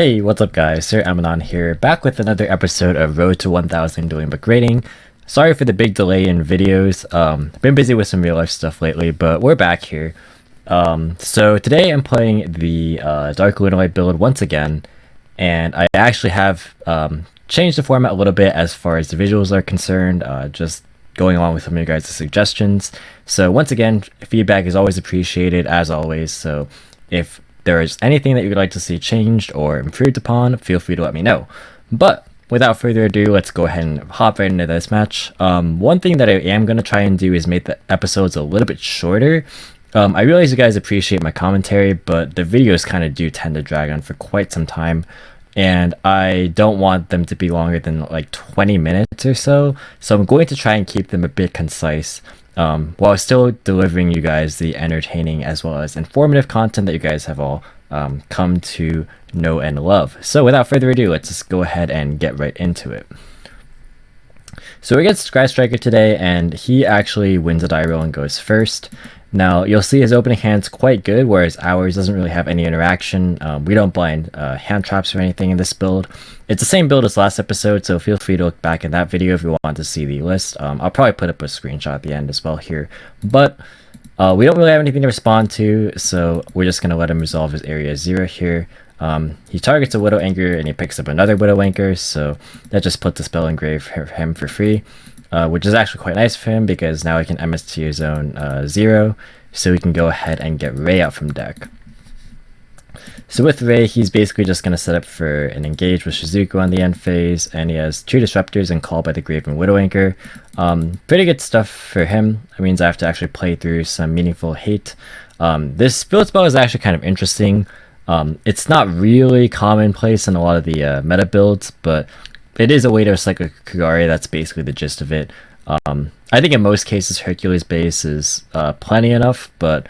Hey, what's up guys? Sir Amanon here, back with another episode of Road to 1000 Dueling Book Rating. Sorry for the big delay in videos. Been busy with some real life stuff lately, but we're back here. So today I'm playing the Dark Lunalight build once again, and I actually have changed the format a little bit as far as the visuals are concerned, just going along with some of you guys' suggestions. So once again, feedback is always appreciated as always, so if there is anything that you would like to see changed or improved upon, feel free to let me know. But without further ado, let's go ahead and hop right into this match. One thing that I am going to try and do is make the episodes a little bit shorter. I realize you guys appreciate my commentary, but the videos kind of do tend to drag on for quite some time, and I don't want them to be longer than like 20 minutes or so. So I'm going to try and keep them a bit concise, while still delivering you guys the entertaining as well as informative content that you guys have all come to know and love. So without further ado, let's just go ahead and get right into it. So we get Sky Striker today, and he actually wins a die roll and goes first. Now you'll see his opening hand's quite good, whereas ours doesn't really have any interaction. We don't blind hand traps or anything in this build. It's the same build as last episode, so feel free to look back in that video if you want to see the list. I'll probably put up a screenshot at the end as well here. But we don't really have anything to respond to, so we're just going to let him resolve his area 0 here. He targets a Widow Anchor and he picks up another Widow Anchor, so that just puts the spell engraved for him for free. Which is actually quite nice for him because now he can MST zone 0, so he can go ahead and get Ray out from deck. So with Ray, he's basically just going to set up for an engage with Shizuku on the end phase, and he has 2 Disruptors and Call by the Grave and Widow Anchor. Pretty good stuff for him. It means I have to actually play through some meaningful hate. This build spell is actually kind of interesting. It's not really commonplace in a lot of the meta builds, but it is a way to cycle Kagari. That's basically the gist of it. I think in most cases Hercules base is plenty enough, but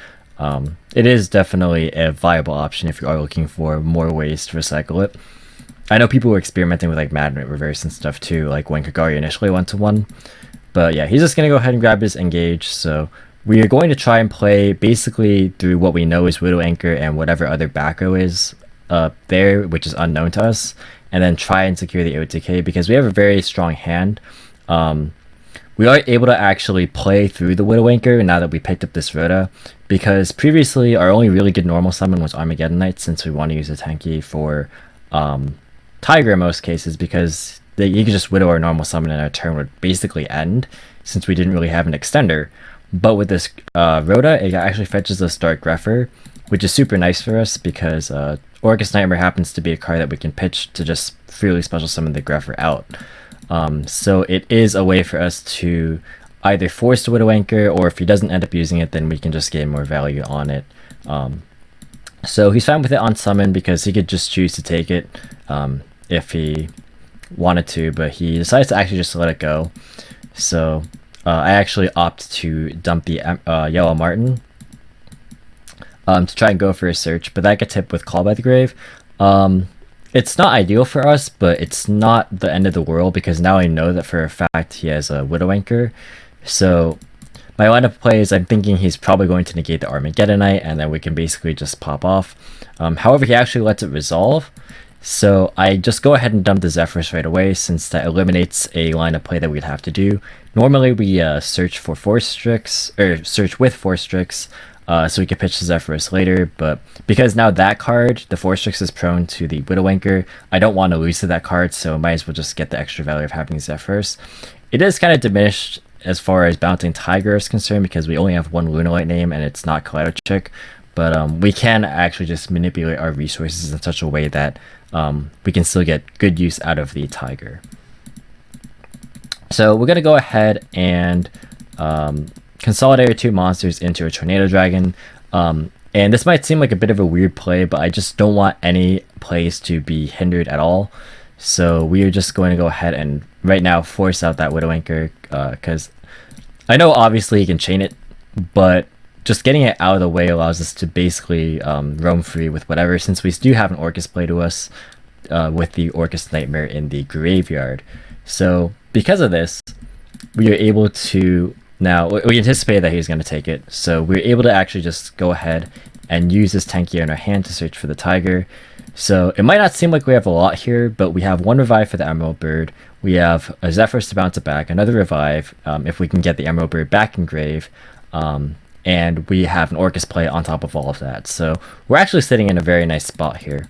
it is definitely a viable option if you are looking for more ways to recycle it. I know people were experimenting with like Magnet Reverse and stuff too, like when Kagari initially went to 1. But yeah, he's just going to go ahead and grab his engage. So we are going to try and play basically through what we know is Widow Anchor and whatever other back row is there, which is unknown to us, and then try and secure the OTK because we have a very strong hand. We are able to actually play through the Widow Anchor now that we picked up this Rhoda, because previously our only really good normal summon was Armageddon Knight, since we want to use a tanky for Tiger in most cases, because you could just Widow our normal summon and our turn would basically end since we didn't really have an extender. But with this Rhoda, it actually fetches us Dark Grepher, which is super nice for us because Orcust Nightmare happens to be a card that we can pitch to just freely special summon the Grepher out. So it is a way for us to either force the Widow Anchor, or if he doesn't end up using it, then we can just gain more value on it. So he's fine with it on summon because he could just choose to take it if he wanted to, but he decides to actually just let it go. So I actually opt to dump the Yellow Martin to try and go for a search, but that gets hit with Call by the Grave. It's not ideal for us, but it's not the end of the world because now I know that for a fact he has a Widow Anchor. So my line of play is I'm thinking he's probably going to negate the Armageddon Knight, and then we can basically just pop off. However, he actually lets it resolve, so I just go ahead and dump the Zephyrs right away since that eliminates a line of play that we'd have to do. Normally we search for Force Strix, or search with Force Strix, so we can pitch the Zephyrus later, but because now that card, the Force Strix, is prone to the Widow Anchor, I don't want to lose to that card, so might as well just get the extra value of having Zephyrus. It is kind of diminished as far as Bouncing Tiger is concerned because we only have one Lunalight name and it's not Kaleido Chick, but we can actually just manipulate our resources in such a way that we can still get good use out of the Tiger. So we're going to go ahead and consolidate our 2 monsters into a Tornado Dragon. And this might seem like a bit of a weird play, but I just don't want any plays to be hindered at all. So we are just going to go ahead and right now force out that Widow Anchor, because I know obviously you can chain it, but just getting it out of the way allows us to basically roam free with whatever, since we do have an Orcust play to us with the Orcust Nightmare in the graveyard. So because of this, we are able to now, we anticipated that he was going to take it, so we were able to actually just go ahead and use this tanky in our hand to search for the Tiger. So it might not seem like we have a lot here, but we have one revive for the Emerald Bird. We have a Zephyros to bounce it back, another revive if we can get the Emerald Bird back in grave, and we have an Orcust play on top of all of that. So we're actually sitting in a very nice spot here.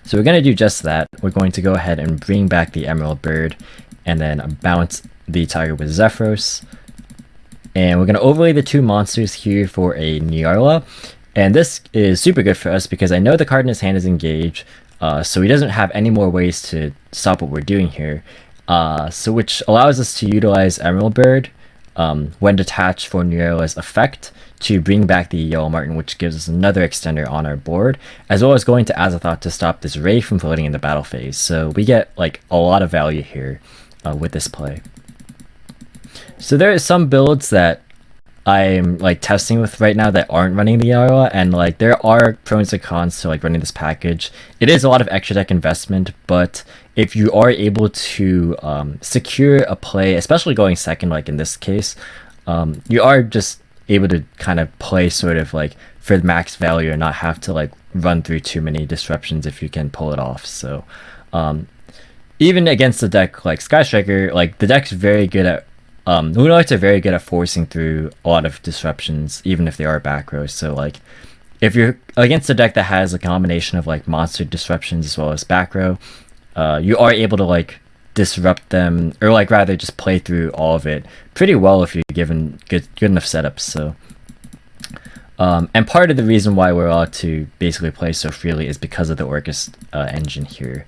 So we're going to do just that. We're going to go ahead and bring back the Emerald Bird and then bounce the Tiger with Zephyros. And we're going to overlay the two monsters here for a Nyarla. And this is super good for us because I know the card in his hand is engaged, so he doesn't have any more ways to stop what we're doing here. So which allows us to utilize Emerald Bird when detached for Nyarla's effect to bring back the Yellow Marten, which gives us another extender on our board, as well as going to Azathoth to stop this Ray from floating in the battle phase. So we get like a lot of value here with this play. So there are some builds that I'm like testing with right now that aren't running the Nyarla, and like there are pros and cons to like running this package. It is a lot of extra deck investment, but if you are able to secure a play, especially going second, like in this case, you are just able to kind of play sort of like for max value and not have to like run through too many disruptions if you can pull it off. So even against a deck like Sky Striker, like the deck's very good at Lunalights are very good at forcing through a lot of disruptions, even if they are back rows. So like if you're against a deck that has a combination of like monster disruptions as well as back row, you are able to like disrupt them, or like rather just play through all of it pretty well if you're given good enough setups. So and part of the reason why we're allowed to basically play so freely is because of the Orcust engine here,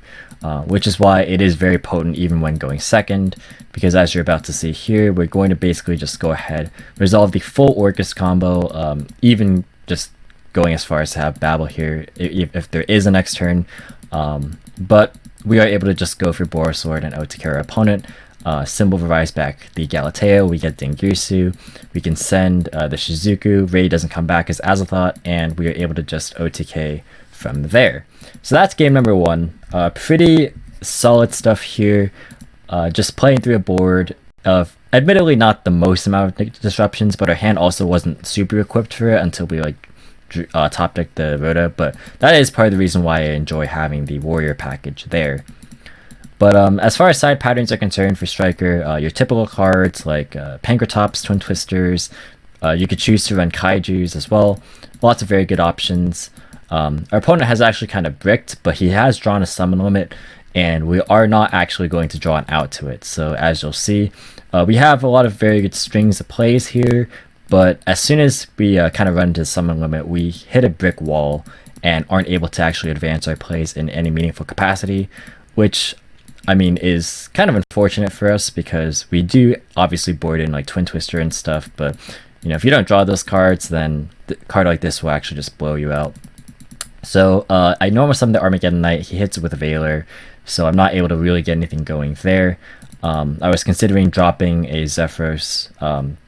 which is why it is very potent even when going second, because as you're about to see here, we're going to basically just go ahead, resolve the full Orcust combo, even just going as far as to have Babel here if there is a next turn, but we are able to just go for Borosword and out to carry our opponent. Symbol revives back the Galateo, we get Dingirsu, we can send the Shizuku, Ray doesn't come back as Azathoth, and we are able to just OTK from there. So that's game number one. Pretty solid stuff here. Just playing through a board of admittedly not the most amount of disruptions, but our hand also wasn't super equipped for it until we like top decked the Rhoda, but that is part of the reason why I enjoy having the Warrior package there. But as far as side patterns are concerned for Striker, your typical cards like Pankratops, Twin Twisters, you could choose to run Kaijus as well. Lots of very good options. Our opponent has actually kind of bricked, but he has drawn a summon limit, and we are not actually going to draw an out to it. So as you'll see, we have a lot of very good strings of plays here, but as soon as we kind of run into the summon limit, we hit a brick wall and aren't able to actually advance our plays in any meaningful capacity, which I mean is kind of unfortunate for us because we do obviously board in like Twin Twister and stuff, but you know, if you don't draw those cards, then a card like this will actually just blow you out. So I normal summon the Armageddon Knight, he hits it with a Veiler, so I'm not able to really get anything going there. I was considering dropping a Zephyros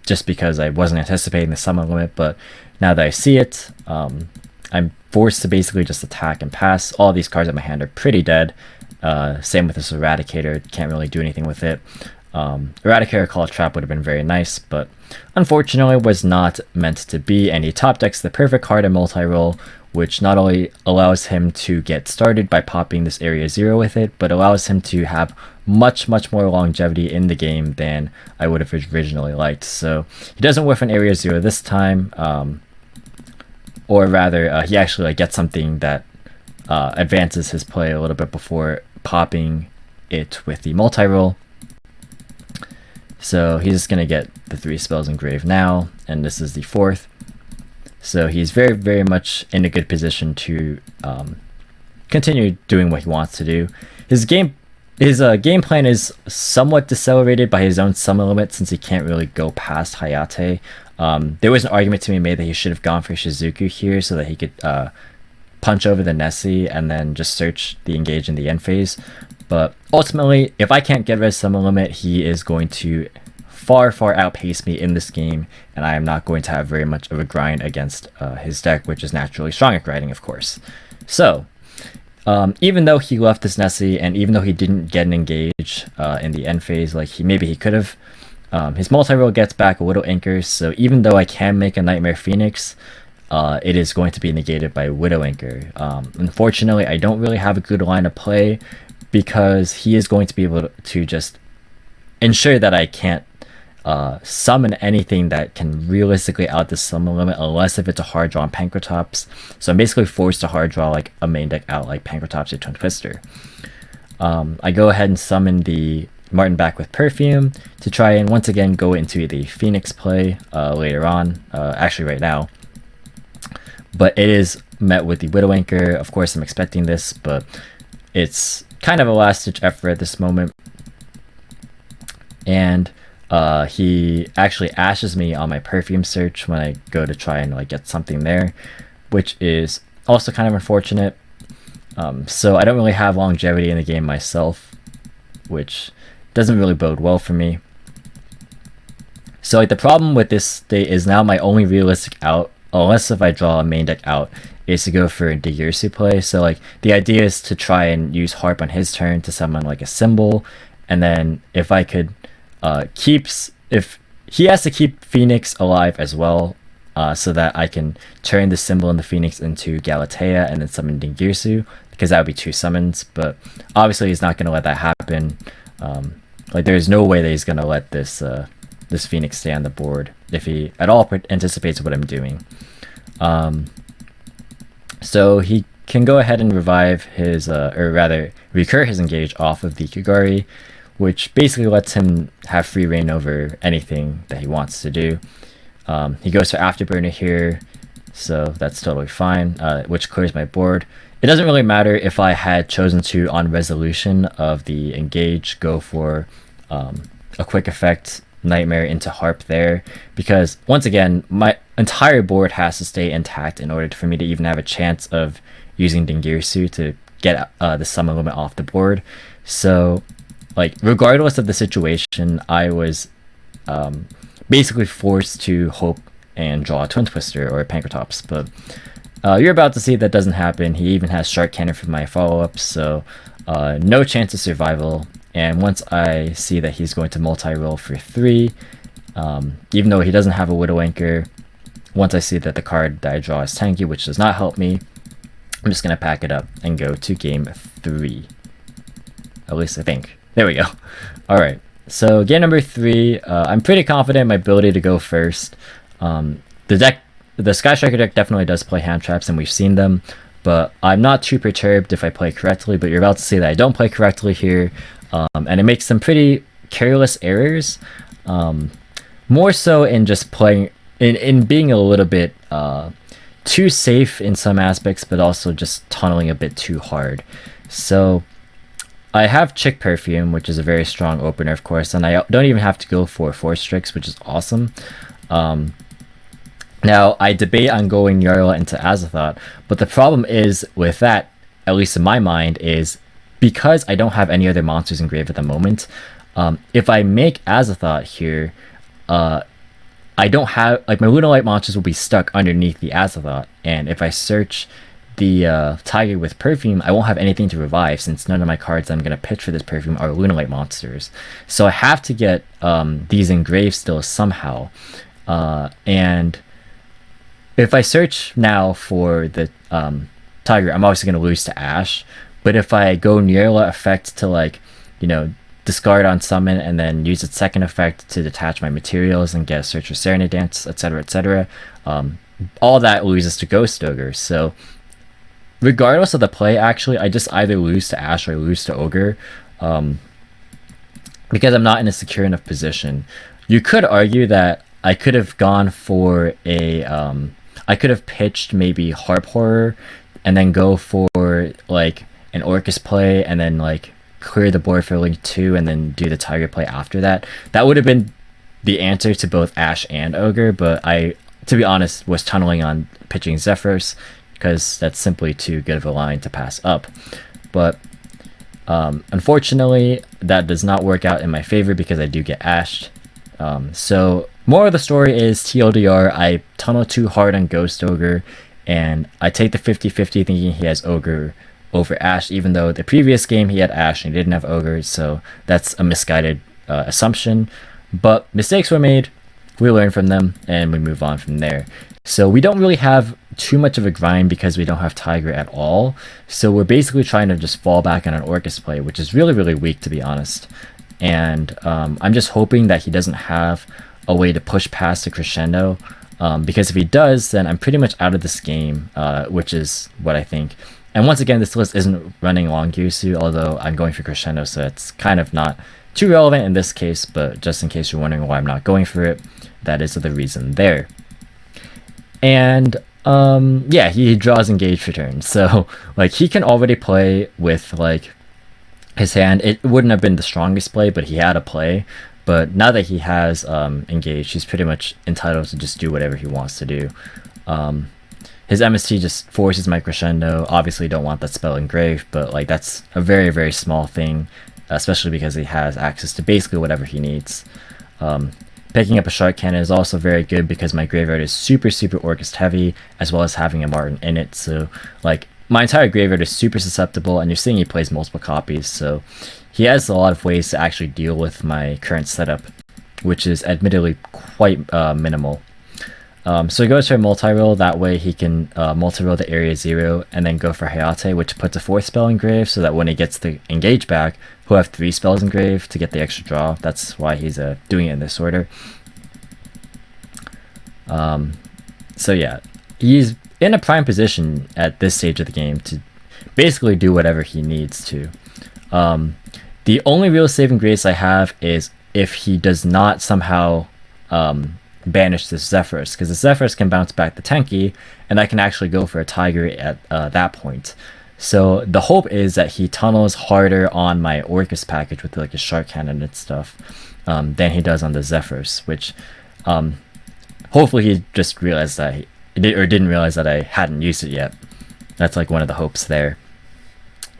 just because I wasn't anticipating the summon limit, but now that I see it, I'm forced to basically just attack and pass. All these cards in my hand are pretty dead. Same with this Eradicator, can't really do anything with it. Eradicator Call Trap would have been very nice, but unfortunately was not meant to be, and he top decks the perfect card in multi-roll, which not only allows him to get started by popping this Area 0 with it, but allows him to have much more longevity in the game than I would have originally liked. So he doesn't whiff an Area 0 this time, or rather he actually like gets something that advances his play a little bit before popping it with the multi-roll. So he's just going to get the 3 spells engraved now, and this is the 4th. So he's very much in a good position to continue doing what he wants to do. His game plan is somewhat decelerated by his own summon limit since he can't really go past Hayate. There was an argument to be made that he should have gone for Shizuku here so that he could punch over the Nessie and then just search the engage in the end phase. But ultimately, if I can't get rid of summon limit, he is going to far outpace me in this game, and I am not going to have very much of a grind against his deck, which is naturally strong at grinding, of course. So even though he left this Nessie, and even though he didn't get an engage in the end phase like maybe he could have, his multi-roll gets back a little anchor, so even though I can make a Nightmare Phoenix, it is going to be negated by Widowmaker. Unfortunately, I don't really have a good line of play because he is going to be able to just ensure that I can't summon anything that can realistically out the summon limit, unless if it's a hard draw on Pankratops. So I'm basically forced to hard draw like a main deck out like Pankratops or Twin Twister. I go ahead and summon the Martin back with Perfume to try and once again go into the Phoenix play later on, actually right now. But it is met with the Widowmaker. Of course, I'm expecting this, but it's kind of a last-ditch effort at this moment. And he actually ashes me on my Perfume search when I go to try and like get something there, which is also kind of unfortunate. So I don't really have longevity in the game myself, which doesn't really bode well for me. So like the problem with this state is now my only realistic out, unless if I draw a main deck out, is to go for a Digirsu play. So like the idea is to try and use Harp on his turn to summon like a symbol, and then if I could if he has to keep Phoenix alive as well, so that I can turn the symbol in the Phoenix into Galatea and then summon Digirsu, because that would be 2 summons. But obviously he's not going to let that happen. Like there's no way that he's going to let this this Phoenix stay on the board if he at all anticipates what I'm doing. So he can go ahead and revive his, or rather recur his engage off of the Kugari, which basically lets him have free reign over anything that he wants to do. He goes for Afterburner here, so that's totally fine, which clears my board. It doesn't really matter if I had chosen to, on resolution of the engage, go for a quick effect Nightmare into Harp there, because once again, my entire board has to stay intact in order for me to even have a chance of using Digirsu to get the summon limit off the board. So like regardless of the situation, I was basically forced to hope and draw a Twin Twister or a Pankratops, but you're about to see that doesn't happen. He even has Shark Cannon for my follow-ups, so no chance of survival. And once I see that he's going to multi-roll for 3, even though he doesn't have a Widowmaker, once I see that the card that I draw is tanky, which does not help me, I'm just going to pack it up and go to game 3. At least I think. There we go. Alright, so game number 3, I'm pretty confident in my ability to go first. The Sky Striker deck definitely does play hand traps, and we've seen them, but I'm not too perturbed if I play correctly, but you're about to see that I don't play correctly here, and it makes some pretty careless errors, more so in just playing, in being a little bit too safe in some aspects, but also just tunneling a bit too hard. So I have Chick Perfume, which is a very strong opener, of course, and I don't even have to go for Force Strix, which is awesome. Now, I debate on going Yarla into Azathoth, but the problem is with that, at least in my mind, is because I don't have any other monsters in grave at the moment, if I make Azathoth here, I don't have, like, my Lunalight monsters will be stuck underneath the Azathoth, and if I search the Tiger with Perfume, I won't have anything to revive, since none of my cards I'm going to pitch for this Perfume are Lunalight monsters. So I have to get these engraved still somehow, and if I search now for the Tiger, I'm obviously going to lose to Ash, but if I go Nirla effect to, like, you know, discard on summon and then use its second effect to detach my materials and get a search for Serenade Dance, etc., etc., all that loses to Ghost Ogre. So regardless of the play, actually, I just either lose to Ash or I lose to Ogre, because I'm not in a secure enough position. You could argue that I could have gone for a, I could have pitched maybe Harp Horror and then go for like an Orcust play and then like clear the board for Link 2 and then do the Tiger play after that. That would have been the answer to both Ash and Ogre, but I, to be honest, was tunneling on pitching Zephyros, because that's simply too good of a line to pass up. But unfortunately, that does not work out in my favor because I do get ashed. So more of the story is TLDR, I tunnel too hard on Ghost Ogre, and I take the 50-50 thinking he has Ogre over Ash, even though the previous game he had Ash and he didn't have Ogre, so that's a misguided assumption. But mistakes were made. we learn from them and we move on from there. So we don't really have too much of a grind because we don't have Tiger at all. So we're basically trying to just fall back on an Orcust play, which is really, really weak, to be honest. And I'm just hoping that he doesn't have a way to push past the crescendo, because if he does, then I'm pretty much out of this game, which is what I think. And once again, this list isn't running long Gyusu, although I'm going for crescendo, so it's kind of not too relevant in this case, but just in case you're wondering why I'm not going for it, that is the reason there. And yeah, he draws engage for turn, so like he can already play with like his hand. It wouldn't have been the strongest play, but he had a play. But now that he has engaged, he's pretty much entitled to just do whatever he wants to do. His MST just forces my crescendo. Obviously don't want that spell engraved, but like that's a very, very small thing, especially because he has access to basically whatever he needs. Picking up a Shark Cannon is also very good because my graveyard is super, super Orcust heavy, as well as having a Martin in it. So like my entire graveyard is super susceptible, and you're seeing he plays multiple copies, so he has a lot of ways to actually deal with my current setup, which is admittedly quite minimal. So he goes for a multi-roll. That way he can multi-roll the area 0 and then go for Hayate, which puts a 4th spell engraved, so that when he gets the engage back, he'll have 3 spells engraved to get the extra draw. That's why he's doing it in this order. So yeah, he's in a prime position at this stage of the game to basically do whatever he needs to. The only real saving grace I have is if he does not somehow banish this Zephyrus, because the Zephyrus can bounce back the Tenki, and I can actually go for a Tiger at that point. So the hope is that he tunnels harder on my Orcust package with like a Shark Cannon and stuff than he does on the Zephyrus, which hopefully he just realized that didn't realize that I hadn't used it yet. That's like one of the hopes there.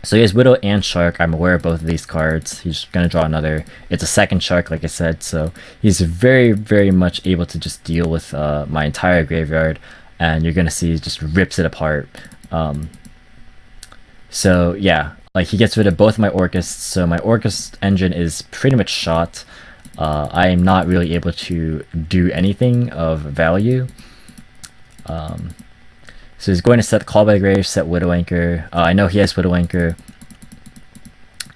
So he has Widow and Shark. I'm aware of both of these cards. He's going to draw another. It's a second Shark, like I said, so he's very, very much able to just deal with my entire graveyard, and you're going to see he just rips it apart. So yeah, like he gets rid of both my Orcusts, so my Orcust engine is pretty much shot. I am not really able to do anything of value. So he's going to set Call by the Grave, set Widow Anchor. I know he has Widow Anchor.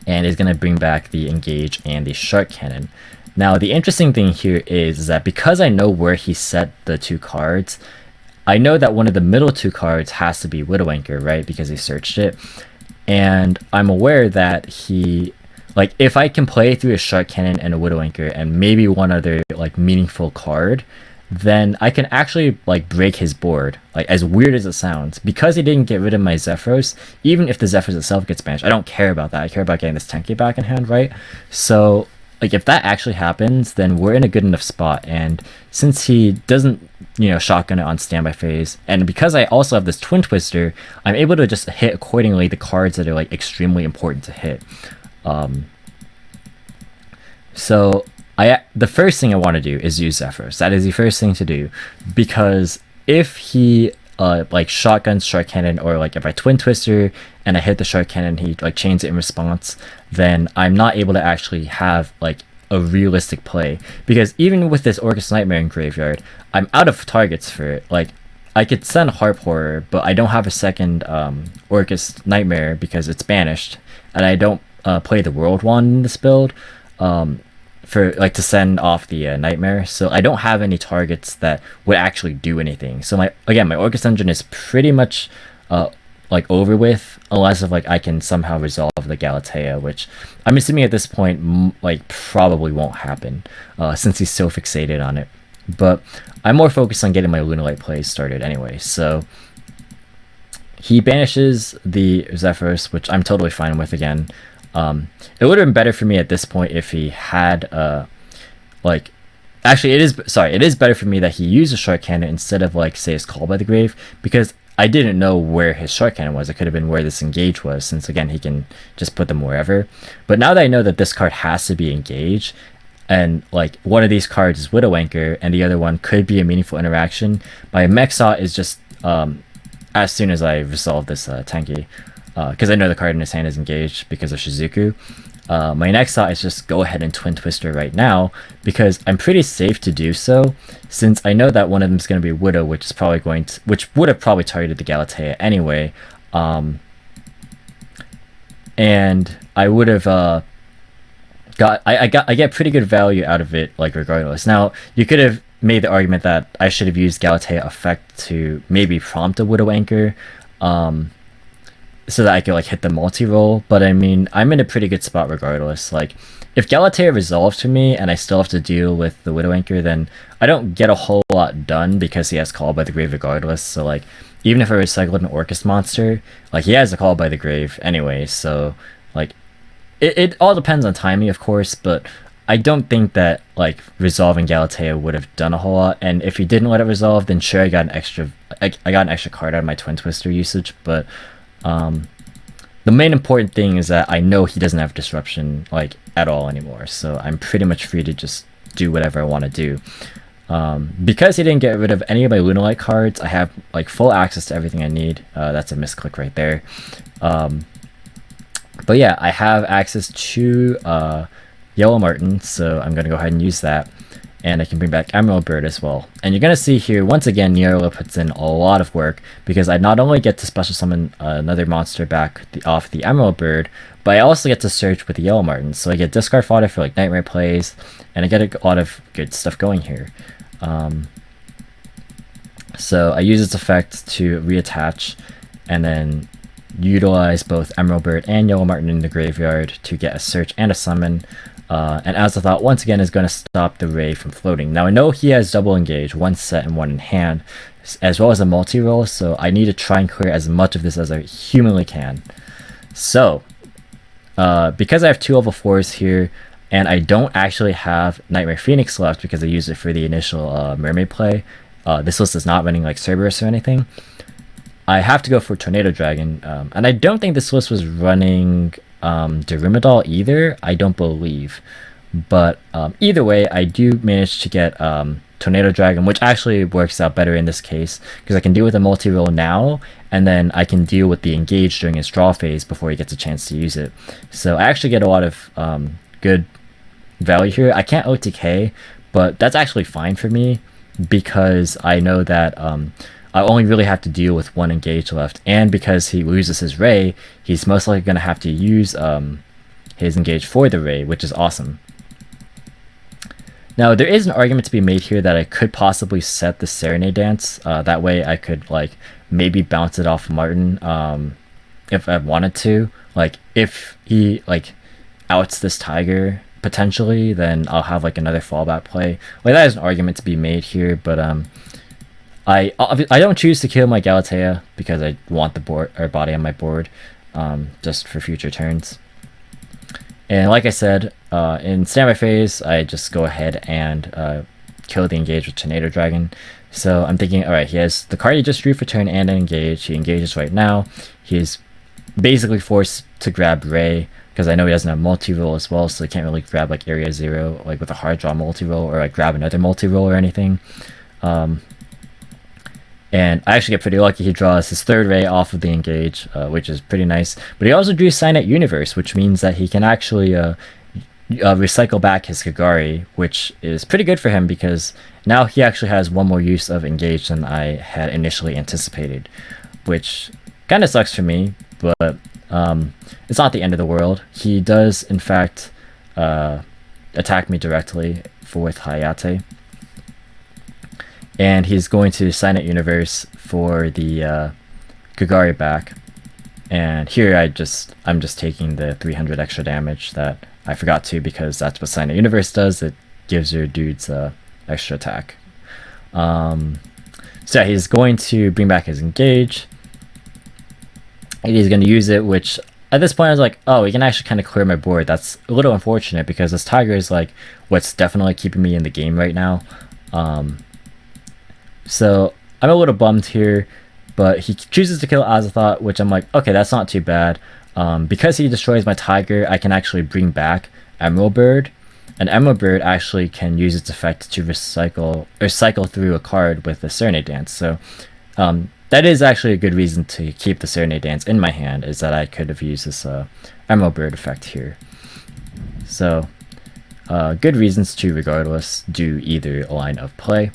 And he's going to bring back the Engage and the Shark Cannon. Now, the interesting thing here is that because I know where he set the 2 cards, I know that one of the middle 2 cards has to be Widow Anchor, right? Because he searched it. And I'm aware that he... like, if I can play through a Shark Cannon and a Widow Anchor and maybe one other, like, meaningful card, then I can actually like break his board, like as weird as it sounds, because he didn't get rid of my Zephyros. Even if the Zephyros itself gets banished, I don't care about that. I care about getting this Tenki back in hand, right? So like if that actually happens, then we're in a good enough spot. And since he doesn't, you know, shotgun it on standby phase, and because I also have this Twin Twister, I'm able to just hit accordingly the cards that are like extremely important to hit. So the first thing I want to do is use Zephyrs. That is the first thing to do, because if he like shotguns Shark Cannon, or like if I Twin Twister and I hit the Shark Cannon, he like chains it in response, then I'm not able to actually have like a realistic play. Because even with this Orcust Nightmare in graveyard, I'm out of targets for it. Like I could send Harp Horror, but I don't have a second Orcust Nightmare because it's banished, and I don't play the World Wand in this build. For like to send off the Nightmare, so I don't have any targets that would actually do anything. So my Orcust engine is pretty much like over with, unless if like I can somehow resolve the Galatea, which I'm assuming at this point like probably won't happen since he's so fixated on it. But I'm more focused on getting my Lunalight plays started anyway. So he banishes the Zephyros, which I'm totally fine with again. It would have been better for me at this point if he had like actually it is better for me that he used a Shark Cannon instead of like say his Call by the Grave, because I didn't know where his Shark Cannon was. It could have been where this Engage was, since again he can just put them wherever. But now that I know that this card has to be Engage, and like one of these cards is Widow Anchor and the other one could be a meaningful interaction, my Mexot is just as soon as I resolve this Tenki, because I know the card in his hand is engaged because of Shizuku, my next thought is just go ahead and Twin Twister right now, because I'm pretty safe to do so, since I know that one of them is going to be Widow, which would have probably targeted the Galatea anyway, and I would have I get pretty good value out of it, like, regardless. Now, you could have made the argument that I should have used Galatea effect to maybe prompt a Widow Anchor, so that I could, like, hit the multi-roll, but I mean, I'm in a pretty good spot regardless. Like, if Galatea resolves for me and I still have to deal with the Widow Anchor, then I don't get a whole lot done because he has Call by the Grave regardless. So, like, even if I recycled an Orcust monster, like, he has a Call by the Grave anyway, so, like, it all depends on timing, of course, but I don't think that, like, resolving Galatea would have done a whole lot. And if he didn't let it resolve, then sure, I got an extra card out of my Twin Twister usage, but the main important thing is that I know he doesn't have disruption, like, at all anymore, so I'm pretty much free to just do whatever I want to do. Because he didn't get rid of any of my Lunalight cards, I have, like, full access to everything I need. That's a misclick right there. But yeah, I have access to Yellow Marten, so I'm going to go ahead and use that. And I can bring back Emerald Bird as well. And you're going to see here, once again, Nierla puts in a lot of work, because I not only get to special summon another monster back off the Emerald Bird, but I also get to search with the Yellow Marten. So I get discard fodder for, like, Nightmare plays, and I get a lot of good stuff going here. So I use its effect to reattach, and then utilize both Emerald Bird and Yellow Marten in the graveyard to get a search and a summon. And as I thought, once again, is going to stop the Ray from floating. Now, I know he has double engage, one set and one in hand, as well as a multi-roll, so I need to try and clear as much of this as I humanly can. So, because I have 2 level 4s here, and I don't actually have Nightmare Phoenix left because I used it for the initial Mermaid play, this list is not running, like, Cerberus or anything, I have to go for Tornado Dragon, and I don't think this list was running Darumidal either, I don't believe. But either way, I do manage to get Tornado Dragon, which actually works out better in this case, because I can deal with a multi-roll now, and then I can deal with the engage during his draw phase before he gets a chance to use it. So I actually get a lot of good value here. I can't OTK, but that's actually fine for me, because I know that I only really have to deal with 1 engage left, and because he loses his Ray, he's most likely going to have to use his engage for the Ray, which is awesome. Now, there is an argument to be made here that I could possibly set the Serenade Dance. That way I could, like, maybe bounce it off Marten if I wanted to. Like, if he, like, outs this Tiger, potentially, then I'll have, like, another fallback play. Like, that is an argument to be made here, but I don't choose to kill my Galatea because I want the body on my board, just for future turns. And like I said, in standby phase, I just go ahead and kill the engage with Tornado Dragon. So I'm thinking, alright, he has the card he just drew for turn and an engage. He engages right now. He's basically forced to grab Ray, because I know he doesn't have multi-roll as well, so he can't really grab, like, Area 0, like, with a hard draw multi-roll, or, like, grab another multi-roll or anything. And I actually get pretty lucky. He draws his 3rd Ray off of the engage, which is pretty nice. But he also drew Signet Universe, which means that he can actually recycle back his Kagari, which is pretty good for him, because now he actually has 1 more use of engage than I had initially anticipated, which kind of sucks for me, but it's not the end of the world. He does, in fact, attack me directly with Hayate. And he's going to Signet Universe for the Kagari back. And here I'm just taking the 300 extra damage that I forgot to, because that's what Signet Universe does. It gives your dudes extra attack. So yeah, he's going to bring back his engage. And he's going to use it, which at this point I was like, oh, he can actually kind of clear my board. That's a little unfortunate, because this Tiger is, like, what's definitely keeping me in the game right now. So I'm a little bummed here, but he chooses to kill Azathoth, which I'm like, okay, that's not too bad. Because he destroys my Tiger, I can actually bring back Emerald Bird, and Emerald Bird actually can use its effect to recycle or cycle through a card with the Serenade Dance. So that is actually a good reason to keep the Serenade Dance in my hand, is that I could have used this Emerald Bird effect here. So good reasons to regardless do either line of play.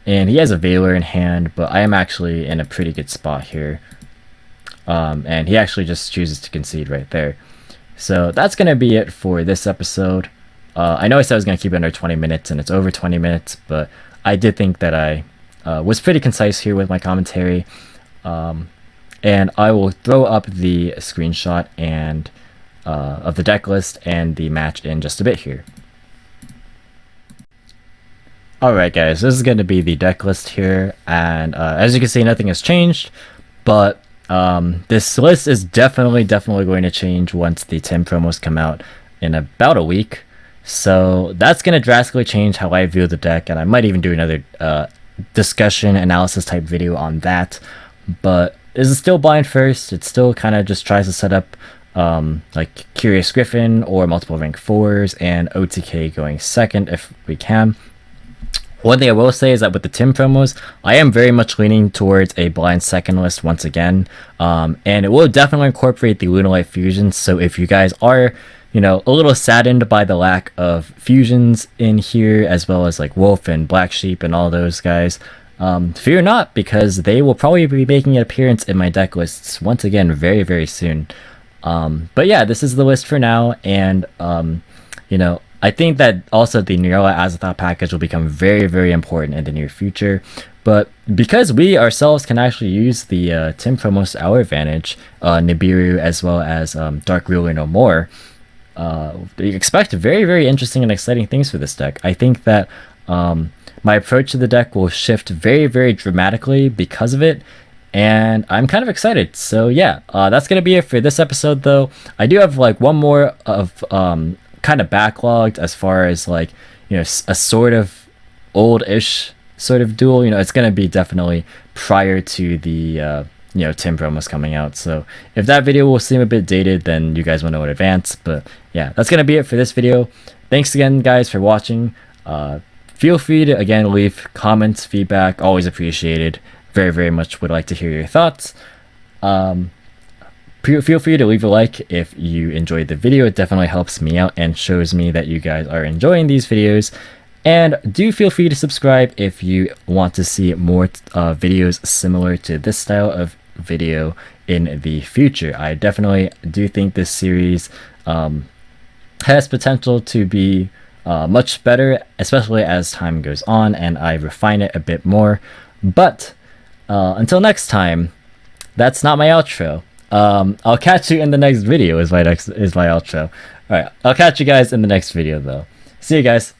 And he has a Veiler in hand, but I am actually in a pretty good spot here. And he actually just chooses to concede right there. So that's going to be it for this episode. I know I said I was going to keep it under 20 minutes, and it's over 20 minutes, but I did think that I was pretty concise here with my commentary. And I will throw up the screenshot and of the deck list and the match in just a bit here. Alright guys, this is going to be the deck list here, and as you can see, nothing has changed, but this list is definitely going to change once the Tim promos come out in about a week. So that's going to drastically change how I view the deck, and I might even do another discussion analysis type video on that. But this is still blind first. It still kind of just tries to set up like Curious Griffin or multiple rank 4s and OTK going second if we can. One thing I will say is that with the Tim promos, I am very much leaning towards a blind second list once again, and it will definitely incorporate the Lunalight fusions. So if you guys are, you know, a little saddened by the lack of fusions in here, as well as like Wolf and Black Sheep and all those guys, fear not, because they will probably be making an appearance in my deck lists once again very soon. But yeah, this is the list for now, and you know, I think that also the Nerola Azathoth package will become very important in the near future. But because we ourselves can actually use the Tim promos to our advantage, Nibiru as well as Dark Ruler No More, we expect very interesting and exciting things for this deck. I think that my approach to the deck will shift very dramatically because of it, and I'm kind of excited. So yeah, that's gonna be it for this episode though. I do have like one more of kind of backlogged as far as like, you know, a sort of old-ish sort of duel. You know, it's gonna be definitely prior to the you know, Tim promos coming out. So if that video will seem a bit dated, then you guys will know in advance. But yeah, that's gonna be it for this video. Thanks again guys for watching. Feel free to again leave comments, feedback, always appreciated. Very much would like to hear your thoughts. Feel free to leave a like if you enjoyed the video. It definitely helps me out and shows me that you guys are enjoying these videos. And do feel free to subscribe if you want to see more videos similar to this style of video in the future. I definitely do think this series has potential to be much better, especially as time goes on and I refine it a bit more. But until next time, that's not my outro. I'll catch you in the next video is my outro. Alright, I'll catch you guys in the next video though. See you guys.